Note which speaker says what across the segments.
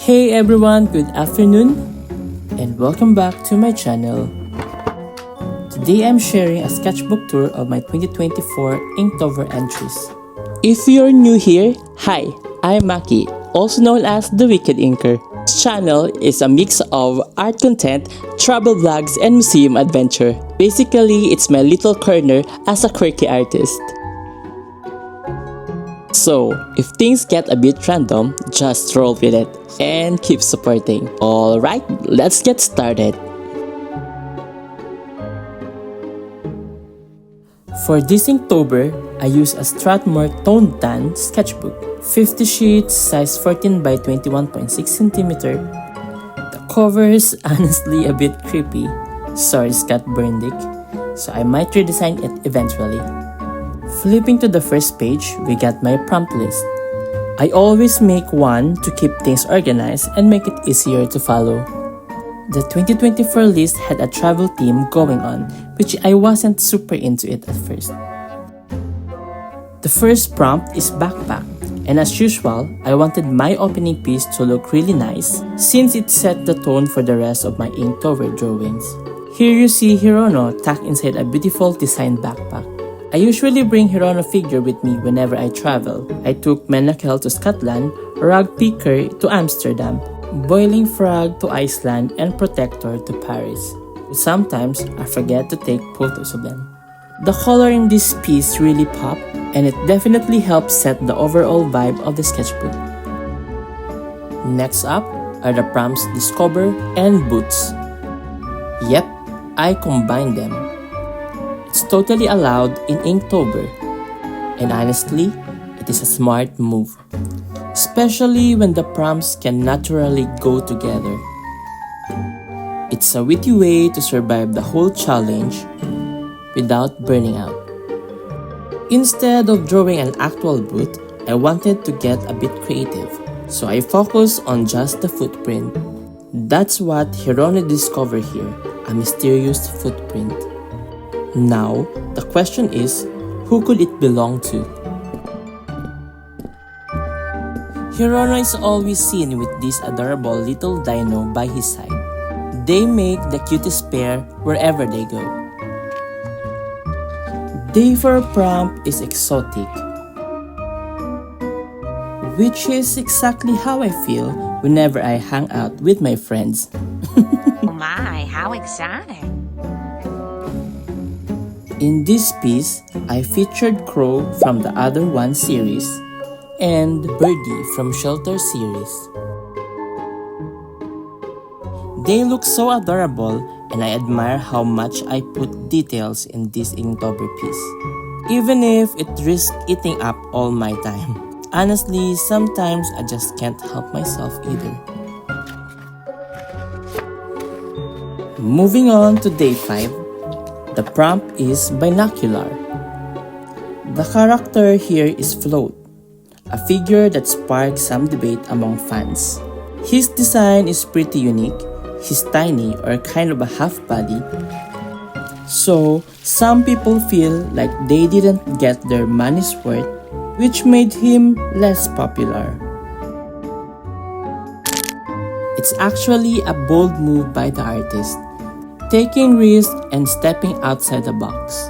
Speaker 1: Hey everyone, good afternoon and welcome back to my channel. Today I'm sharing a sketchbook tour of my 2024 Inktober entries. If you're new here, hi, I'm Maki, also known as the Wicked Inker. This channel is a mix of art content, travel vlogs, and museum adventure. Basically, it's my little corner as a quirky artist. So, if things get a bit random, just roll with it and keep supporting. Alright, let's get started. For this Inktober, I use a Strathmore Toned Tan sketchbook. 50 sheets, size 14 by 21.6 cm. The cover is honestly a bit creepy. Sorry Scott Burndick. So I might redesign it eventually. Flipping to the first page, we got my prompt list. I always make one to keep things organized and make it easier to follow. The 2024 list had a travel theme going on, which I wasn't super into it at first. The first prompt is backpack, and as usual, I wanted my opening piece to look really nice since it set the tone for the rest of my Inktober drawings. Here you see Hirono tucked inside a beautiful designed backpack. I usually bring Hirono figure with me whenever I travel. I took Menakel to Scotland, Rug Picker to Amsterdam, Boiling Frog to Iceland, and Protector to Paris. Sometimes, I forget to take photos of them. The color in this piece really popped, and it definitely helps set the overall vibe of the sketchbook. Next up are the prompts Discover and Boots. Yep, I combined them. It's totally allowed in Inktober, and honestly, it is a smart move, especially when the prompts can naturally go together. It's a witty way to survive the whole challenge without burning out. Instead of drawing an actual boot, I wanted to get a bit creative, so I focused on just the footprint. That's what Hirono discovered here, a mysterious footprint. Now, the question is, who could it belong to? Hirono is always seen with this adorable little dino by his side. They make the cutest pair wherever they go. Day for a prompt is exotic, which is exactly how I feel whenever I hang out with my friends.
Speaker 2: Oh my, how exciting!
Speaker 1: In this piece, I featured Crow from the Other One series and Birdie from Shelter series. They look so adorable, and I admire how much I put details in this Inktober piece, even if it risks eating up all my time. Honestly, sometimes I just can't help myself either. Moving on to day 5, the prompt is binocular. The character here is Float, a figure that sparks some debate among fans. His design is pretty unique. He's tiny or kind of a half body, so some people feel like they didn't get their money's worth, which made him less popular. It's actually a bold move by the artist, taking risks and stepping outside the box.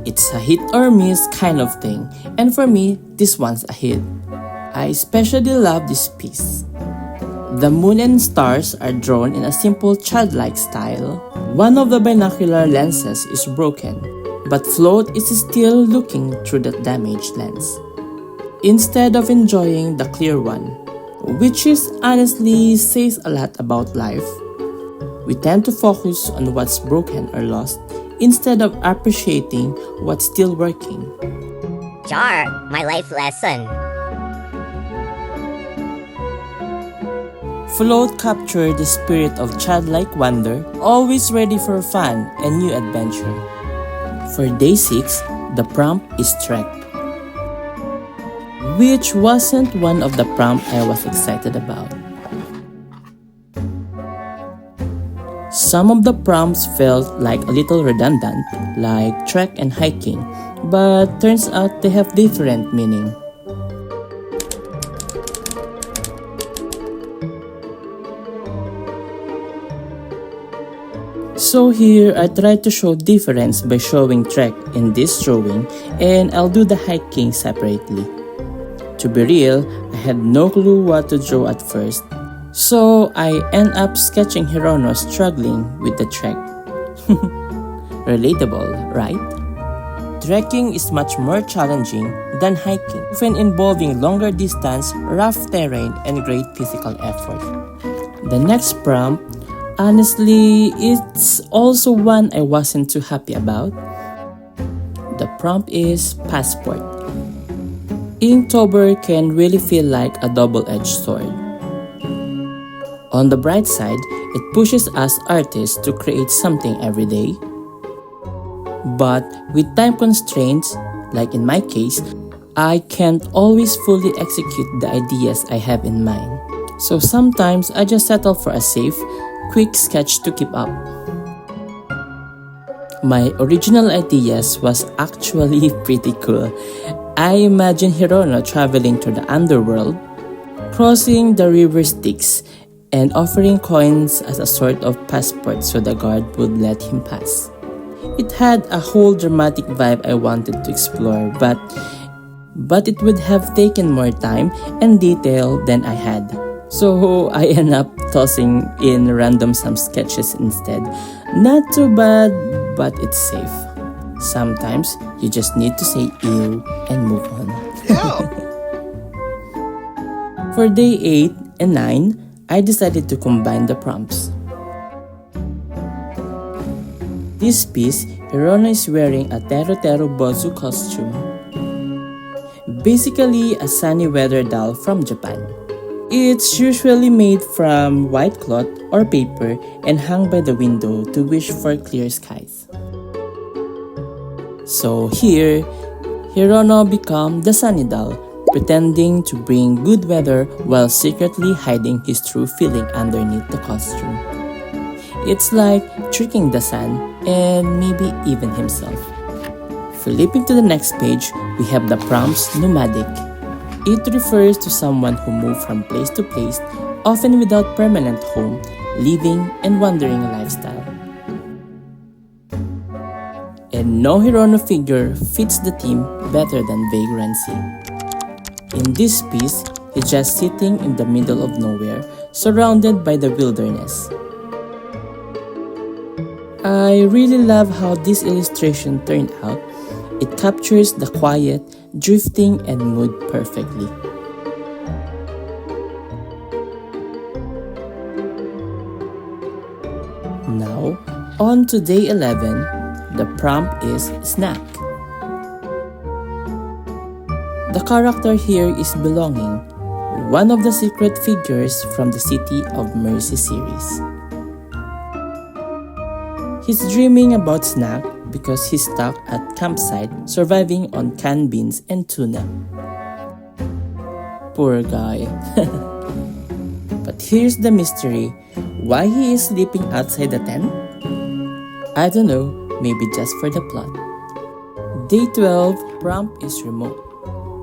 Speaker 1: It's a hit or miss kind of thing, and for me, this one's a hit. I especially love this piece. The moon and stars are drawn in a simple childlike style. One of the binocular lenses is broken, but Float is still looking through the damaged lens, instead of enjoying the clear one, which is honestly says a lot about life. We tend to focus on what's broken or lost instead of appreciating what's still working.
Speaker 3: Jar, my life lesson.
Speaker 1: Float captured the spirit of childlike wonder, always ready for fun and new adventure. For day 6, the prompt is Trek, which wasn't one of the prompts I was excited about. Some of the prompts felt like a little redundant, like trek and hiking, but turns out they have different meaning. So here I try to show difference by showing trek in this drawing, and I'll do the hiking separately. To be real, I had no clue what to draw at first, so I end up sketching Hirono struggling with the trek. Relatable, right? Trekking is much more challenging than hiking, often involving longer distance, rough terrain, and great physical effort. The next prompt, honestly, it's also one I wasn't too happy about. The prompt is passport. Inktober can really feel like a double-edged sword. On the bright side, it pushes us artists to create something every day. But with time constraints, like in my case, I can't always fully execute the ideas I have in mind. So sometimes I just settle for a safe, quick sketch to keep up. My original ideas was actually pretty cool. I imagine Hirono traveling to the underworld, crossing the river Styx, and offering coins as a sort of passport so the guard would let him pass. It had a whole dramatic vibe I wanted to explore, but it would have taken more time and detail than I had. So I end up tossing in random some sketches instead. Not too bad, but it's safe. Sometimes you just need to say ew and move on. For day 8 and 9, I decided to combine the prompts. This piece, Hirono is wearing a Tero Bozu costume. Basically a sunny weather doll from Japan. It's usually made from white cloth or paper and hung by the window to wish for clear skies. So here, Hirono becomes the sunny doll, pretending to bring good weather while secretly hiding his true feeling underneath the costume. It's like tricking the sun and maybe even himself. Flipping to the next page, we have the prompts nomadic. It refers to someone who moves from place to place, often without permanent home, living and wandering lifestyle. And no Hirono figure fits the theme better than vagrancy. In this piece, he's just sitting in the middle of nowhere, surrounded by the wilderness. I really love how this illustration turned out. It captures the quiet, drifting, and mood perfectly. Now, on to day 11, the prompt is snack. The character here is Belonging, one of the secret figures from the City of Mercy series. He's dreaming about snack because he's stuck at campsite surviving on canned beans and tuna. Poor guy. But here's the mystery. Why he is sleeping outside the tent? I don't know, maybe just for the plot. Day 12, prompt is remote.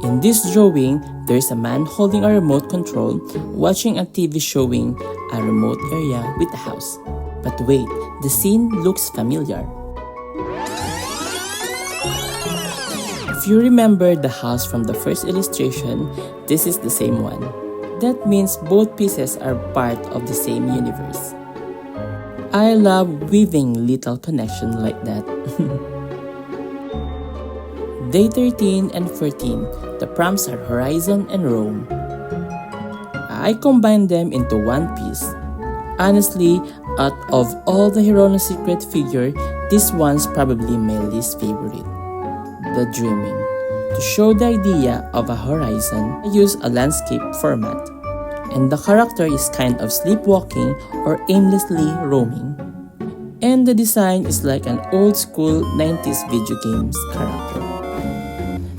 Speaker 1: In this drawing, there's a man holding a remote control, watching a TV showing a remote area with a house. But wait, the scene looks familiar. If you remember the house from the first illustration, this is the same one. That means both pieces are part of the same universe. I love weaving little connections like that. Day 13 and 14, the prompts are Horizon and Rome. I combined them into one piece. Honestly, out of all the Hirono secret figure, this one's probably my least favorite. The Dreaming. To show the idea of a horizon, I use a landscape format. And the character is kind of sleepwalking or aimlessly roaming. And the design is like an old school 90s video games character.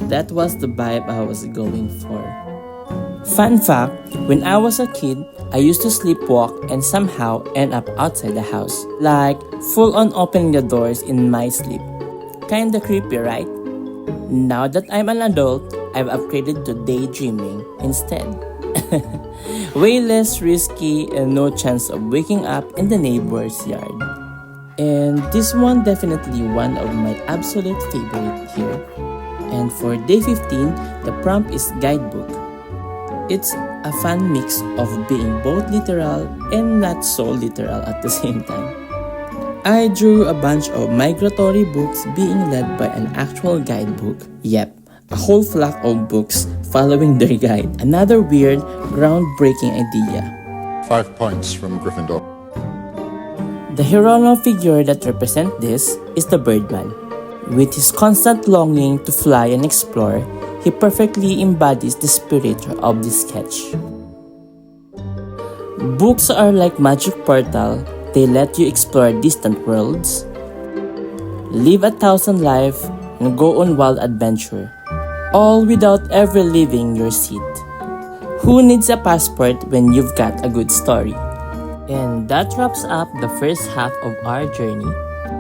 Speaker 1: That was the vibe I was going for. Fun fact, when I was a kid, I used to sleepwalk and somehow end up outside the house. Like, full on opening the doors in my sleep. Kinda creepy, right? Now that I'm an adult, I've upgraded to daydreaming instead. Way less risky and no chance of waking up in the neighbor's yard. And this one definitely one of my absolute favorite here. And for day 15, the prompt is guidebook. It's a fun mix of being both literal and not so literal at the same time. I drew a bunch of migratory books being led by an actual guidebook. Yep, a whole flock of books following their guide. Another weird, groundbreaking idea.
Speaker 4: 5 points from Gryffindor.
Speaker 1: The Hirono figure that represents this is the Birdman. With his constant longing to fly and explore, he perfectly embodies the spirit of this sketch. Books are like magic portal. They let you explore distant worlds, live 1,000 lives, and go on wild adventure, all without ever leaving your seat. Who needs a passport when you've got a good story? And that wraps up the first half of our journey.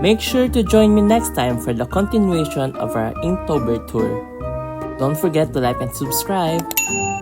Speaker 1: Make sure to join me next time for the continuation of our Inktober tour. Don't forget to like and subscribe.